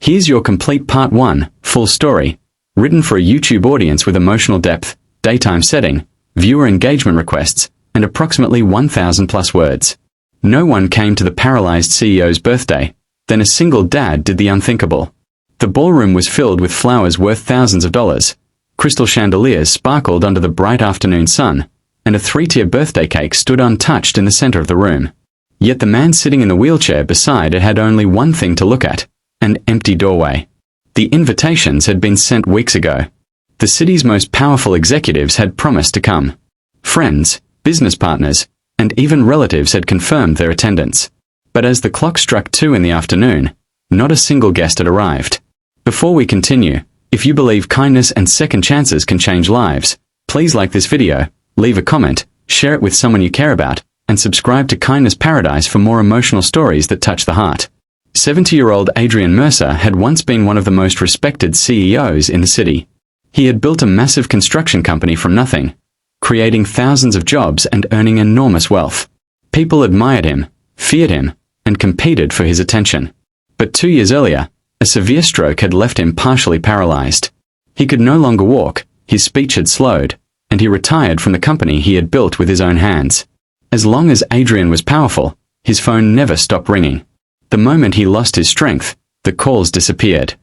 Here's your complete Part 1, full story, written for a YouTube audience with emotional depth, daytime setting, viewer engagement requests, and approximately 1,000 plus words. No one came to the Paralyzed CEO's birthday, then a single dad did the unthinkable. The ballroom was filled with flowers worth thousands of dollars. Crystal chandeliers sparkled under the bright afternoon sun, and a 3-tier birthday cake stood untouched in the center of the room. Yet the man sitting in the wheelchair beside it had only one thing to look at: an empty doorway. The invitations had been sent weeks ago. The city's most powerful executives had promised to come. Friends, business partners, and even relatives had confirmed their attendance. But as the clock struck 2 in the afternoon, not a single guest had arrived. Before we continue, if you believe kindness and second chances can change lives, please like this video, leave a comment, share it with someone you care about, and subscribe to Kindness Paradise for more emotional stories that touch the heart. 70-year-old Adrian Mercer had once been one of the most respected CEOs in the city. He had built a massive construction company from nothing, creating thousands of jobs and earning enormous wealth. People admired him, feared him, and competed for his attention. But 2 years earlier, a severe stroke had left him partially paralyzed. He could no longer walk, his speech had slowed, and he retired from the company he had built with his own hands. As long as Adrian was powerful, his phone never stopped ringing. The moment he lost his strength, the calls disappeared.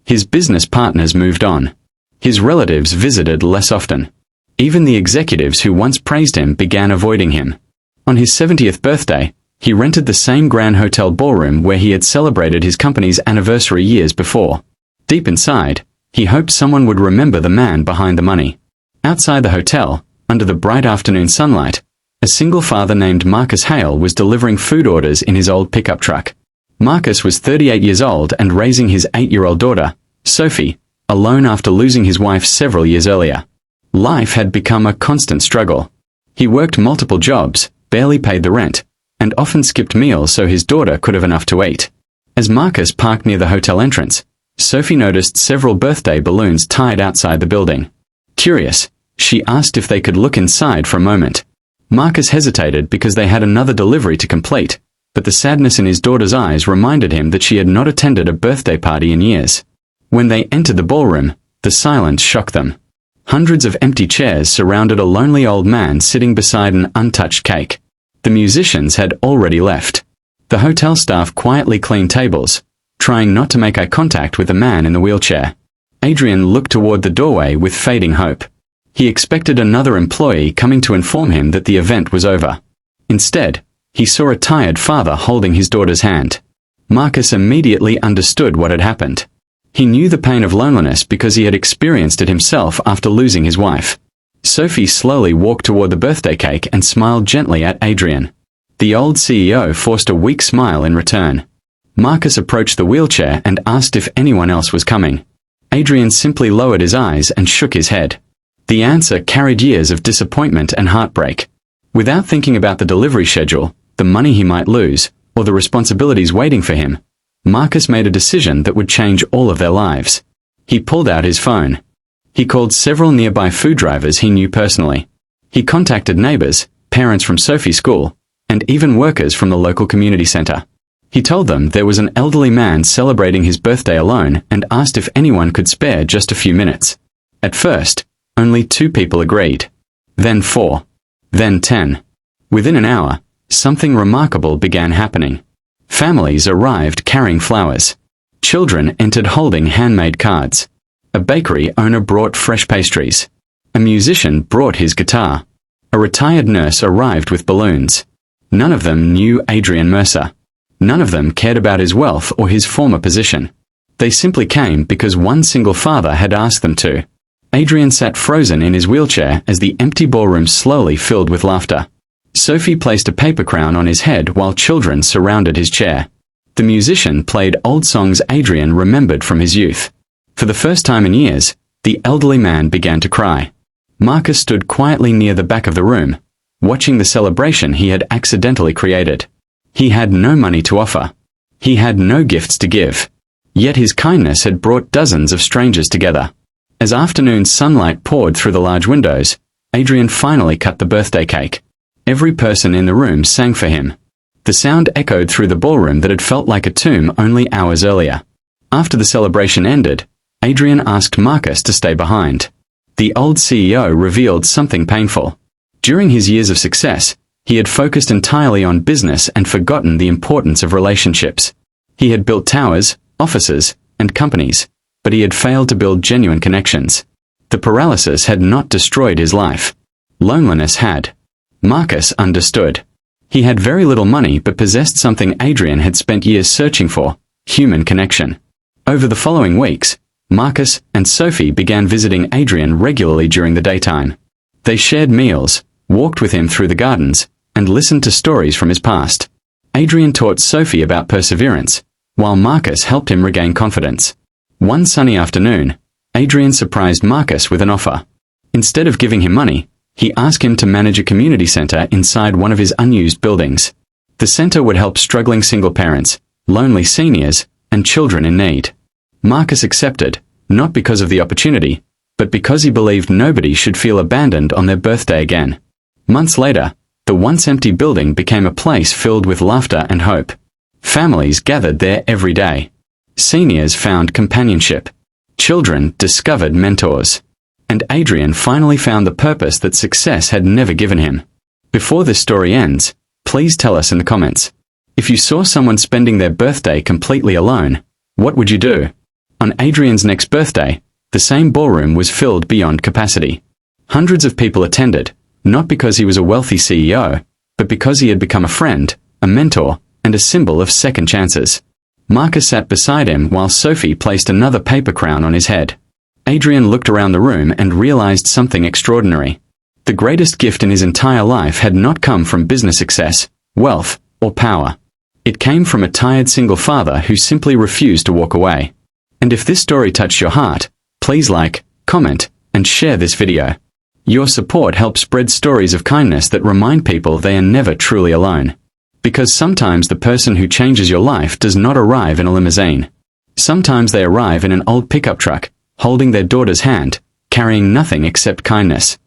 His business partners moved on. His relatives visited less often. Even the executives who once praised him began avoiding him. On his 70th birthday, he rented the same Grand Hotel ballroom where he had celebrated his company's anniversary years before. Deep inside, he hoped someone would remember the man behind the money. Outside the hotel, under the bright afternoon sunlight, a single father named Marcus Hale was delivering food orders in his old pickup truck. Marcus was 38 years old and raising his 8-year-old daughter, Sophie, alone after losing his wife several years earlier. Life had become a constant struggle. He worked multiple jobs, barely paid the rent, and often skipped meals so his daughter could have enough to eat. As Marcus parked near the hotel entrance, Sophie noticed several birthday balloons tied outside the building. Curious, she asked if they could look inside for a moment. Marcus hesitated because they had another delivery to complete, but the sadness in his daughter's eyes reminded him that she had not attended a birthday party in years. When they entered the ballroom, the silence shocked them. Hundreds of empty chairs surrounded a lonely old man sitting beside an untouched cake. The musicians had already left. The hotel staff quietly cleaned tables, trying not to make eye contact with the man in the wheelchair. Adrian looked toward the doorway with fading hope. He expected another employee coming to inform him that the event was over. Instead, he saw a tired father holding his daughter's hand. Marcus immediately understood what had happened. He knew the pain of loneliness because he had experienced it himself after losing his wife. Sophie slowly walked toward the birthday cake and smiled gently at Adrian. The old CEO forced a weak smile in return. Marcus approached the wheelchair and asked if anyone else was coming. Adrian simply lowered his eyes and shook his head. The answer carried years of disappointment and heartbreak. Without thinking about the delivery schedule, the money he might lose, or the responsibilities waiting for him, Marcus made a decision that would change all of their lives. He pulled out his phone. He called several nearby food drivers he knew personally. He contacted neighbors, parents from Sophie's school, and even workers from the local community center. He told them there was an elderly man celebrating his birthday alone and asked if anyone could spare just a few minutes. At first, only 2 people agreed. Then 4. Then 10. Within an hour, something remarkable began happening. Families arrived carrying flowers. Children entered holding handmade cards. A bakery owner brought fresh pastries. A musician brought his guitar. A retired nurse arrived with balloons. None of them knew Adrian Mercer. None of them cared about his wealth or his former position. They simply came because one single father had asked them to. Adrian sat frozen in his wheelchair as the empty ballroom slowly filled with laughter. Sophie placed a paper crown on his head while children surrounded his chair. The musician played old songs Adrian remembered from his youth. For the first time in years, the elderly man began to cry. Marcus stood quietly near the back of the room, watching the celebration he had accidentally created. He had no money to offer. He had no gifts to give. Yet his kindness had brought dozens of strangers together. As afternoon sunlight poured through the large windows, Adrian finally cut the birthday cake. Every person in the room sang for him. The sound echoed through the ballroom that had felt like a tomb only hours earlier. After the celebration ended, Adrian asked Marcus to stay behind. The old CEO revealed something painful. During his years of success, he had focused entirely on business and forgotten the importance of relationships. He had built towers, offices, and companies, but he had failed to build genuine connections. The paralysis had not destroyed his life. Loneliness had. Marcus understood. He had very little money but possessed something Adrian had spent years searching for: human connection. Over the following weeks, Marcus and Sophie began visiting Adrian regularly during the daytime. They shared meals, walked with him through the gardens, and listened to stories from his past. Adrian taught Sophie about perseverance, while Marcus helped him regain confidence. One sunny afternoon, Adrian surprised Marcus with an offer. Instead of giving him money, he asked him to manage a community center inside one of his unused buildings. The center would help struggling single parents, lonely seniors, and children in need. Marcus accepted, not because of the opportunity, but because he believed nobody should feel abandoned on their birthday again. Months later, the once empty building became a place filled with laughter and hope. Families gathered there every day. Seniors found companionship. Children discovered mentors. And Adrian finally found the purpose that success had never given him. Before this story ends, please tell us in the comments. If you saw someone spending their birthday completely alone, what would you do? On Adrian's next birthday, the same ballroom was filled beyond capacity. Hundreds of people attended, not because he was a wealthy CEO, but because he had become a friend, a mentor, and a symbol of second chances. Marcus sat beside him while Sophie placed another paper crown on his head. Adrian looked around the room and realized something extraordinary. The greatest gift in his entire life had not come from business success, wealth, or power. It came from a tired single father who simply refused to walk away. And if this story touched your heart, please like, comment, and share this video. Your support helps spread stories of kindness that remind people they are never truly alone. Because sometimes the person who changes your life does not arrive in a limousine. Sometimes they arrive in an old pickup truck, holding their daughter's hand, carrying nothing except kindness.